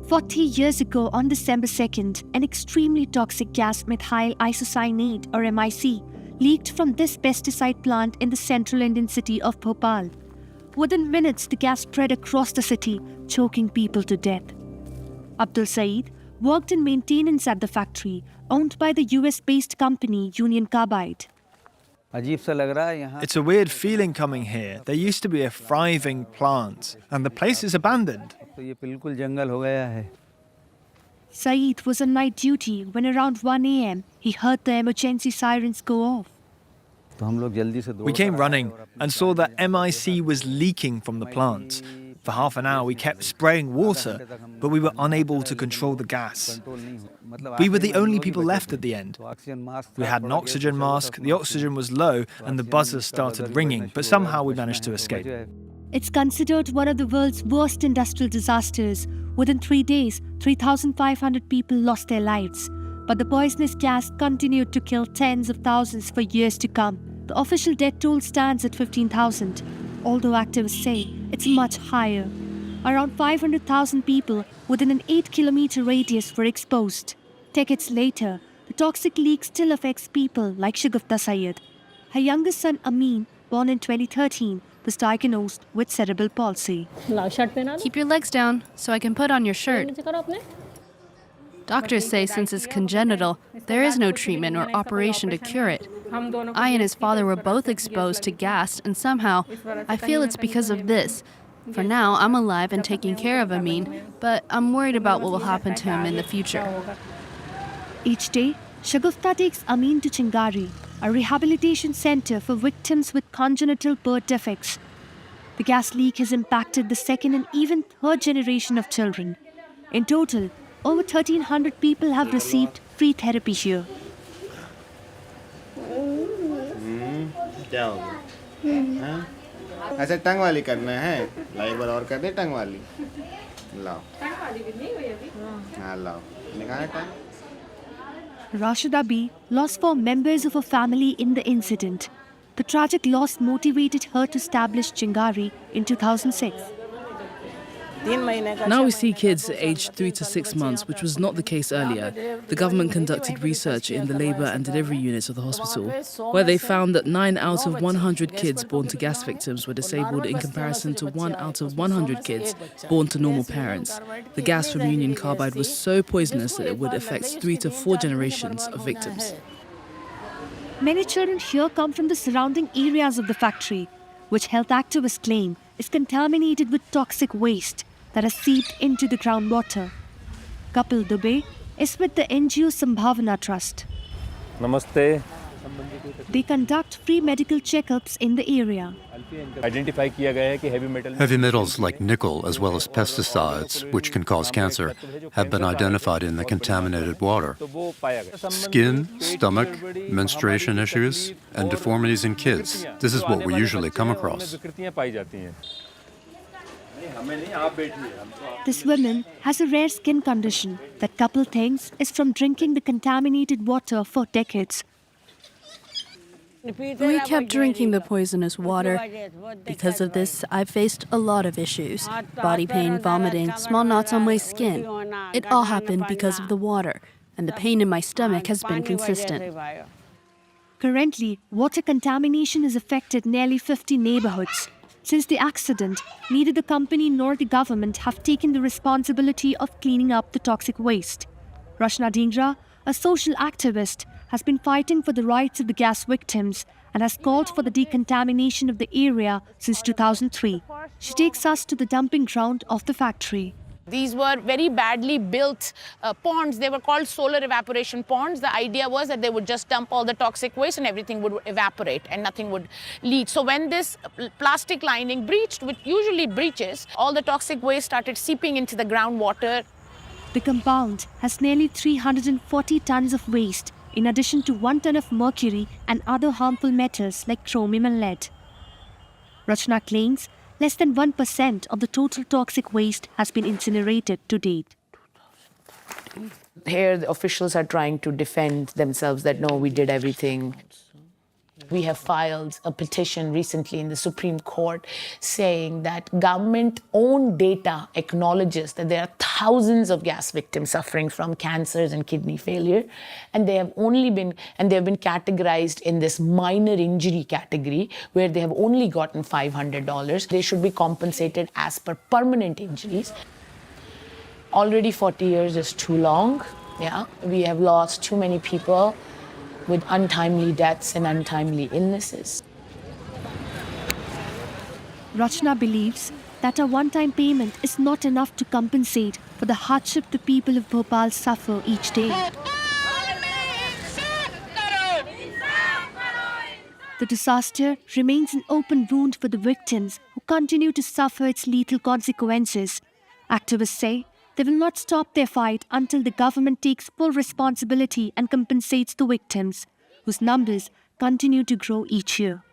40 years ago on December 2nd, an extremely toxic gas methyl isocyanate or MIC leaked from this pesticide plant in the central Indian city of Bhopal. Within minutes, the gas spread across the city, choking people to death. Abdul Saeed worked in maintenance at the factory, owned by the US-based company Union Carbide. It's a weird feeling coming here. There used to be a thriving plant, and the place is abandoned. Saeed was on night duty when around 1 a.m. he heard the emergency sirens go off. We came running and saw that MIC was leaking from the plant. For half an hour we kept spraying water, but we were unable to control the gas. We were the only people left at the end. We had an oxygen mask, the oxygen was low and the buzzers started ringing, but somehow we managed to escape. It's considered one of the world's worst industrial disasters. Within 3 days, 3,500 people lost their lives. But the poisonous gas continued to kill tens of thousands for years to come. The official death toll stands at 15,000, although activists say it's much higher. Around 500,000 people within an 8-kilometer radius were exposed. Decades later, the toxic leak still affects people like Shagufta Syed. Her youngest son Amin, born in 2013, was diagnosed with cerebral palsy. Keep your legs down so I can put on your shirt. Doctors say since it's congenital, there is no treatment or operation to cure it. I and his father were both exposed to gas, and somehow, I feel it's because of this. For now, I'm alive and taking care of Amin, but I'm worried about what will happen to him in the future. Each day, Shagufta takes Amin to Chingari, a rehabilitation center for victims with congenital birth defects. The gas leak has impacted the second and even third generation of children. In total, over 1,300 people have received free therapy here. ऐसे टंग वाली करना है ला एक बार और कर दे टंग वाली लाओ हाँ लाओ निकाले टंग Rashida B lost 4 members of her family in the incident. The tragic loss motivated her to establish Chingari in 2006. Now we see kids aged 3 to 6 months, which was not the case earlier. The government conducted research in the labour and delivery units of the hospital, where they found that 9 out of 100 kids born to gas victims were disabled in comparison to 1 out of 100 kids born to normal parents. The gas from Union Carbide was so poisonous that it would affect 3 to 4 generations of victims. Many children here come from the surrounding areas of the factory, which health activists claim is contaminated with toxic waste that has seeped into the groundwater. Kapil Dubey is with the NGO Sambhavana Trust. Namaste. They conduct free medical checkups in the area. Heavy metals like nickel, as well as pesticides, which can cause cancer, have been identified in the contaminated water. Skin, stomach, menstruation issues, and deformities in kids. This is what we usually come across. This woman has a rare skin condition that Kapil thinks is from drinking the contaminated water for decades. We kept drinking the poisonous water. Because of this, I've faced a lot of issues. Body pain, vomiting, small knots on my skin. It all happened because of the water, and the pain in my stomach has been consistent. Currently, water contamination has affected nearly 50 neighborhoods. Since the accident, neither the company nor the government have taken the responsibility of cleaning up the toxic waste. Rashna Dhingra, a social activist, has been fighting for the rights of the gas victims and has called for the decontamination of the area since 2003. She takes us to the dumping ground of the factory. These were very badly built ponds. They were called solar evaporation ponds. The idea was that they would just dump all the toxic waste and everything would evaporate and nothing would leach. So when this plastic lining breached, which usually breaches, all the toxic waste started seeping into the groundwater. The compound has nearly 340 tons of waste, in addition to 1 ton of mercury and other harmful metals like chromium and lead. Rachna claims less than 1% of the total toxic waste has been incinerated to date. Here, the officials are trying to defend themselves that, no, we did everything. We have filed a petition recently in the Supreme Court saying that government-owned data acknowledges that there are thousands of gas victims suffering from cancers and kidney failure, and they have been categorized in this minor injury category where they have only gotten $500. They should be compensated as per permanent injuries. Already 40 years is too long. Yeah, we have lost too many people with untimely deaths and untimely illnesses. Rachna believes that a one-time payment is not enough to compensate for the hardship the people of Bhopal suffer each day. The disaster remains an open wound for the victims who continue to suffer its lethal consequences. Activists say they will not stop their fight until the government takes full responsibility and compensates the victims, whose numbers continue to grow each year.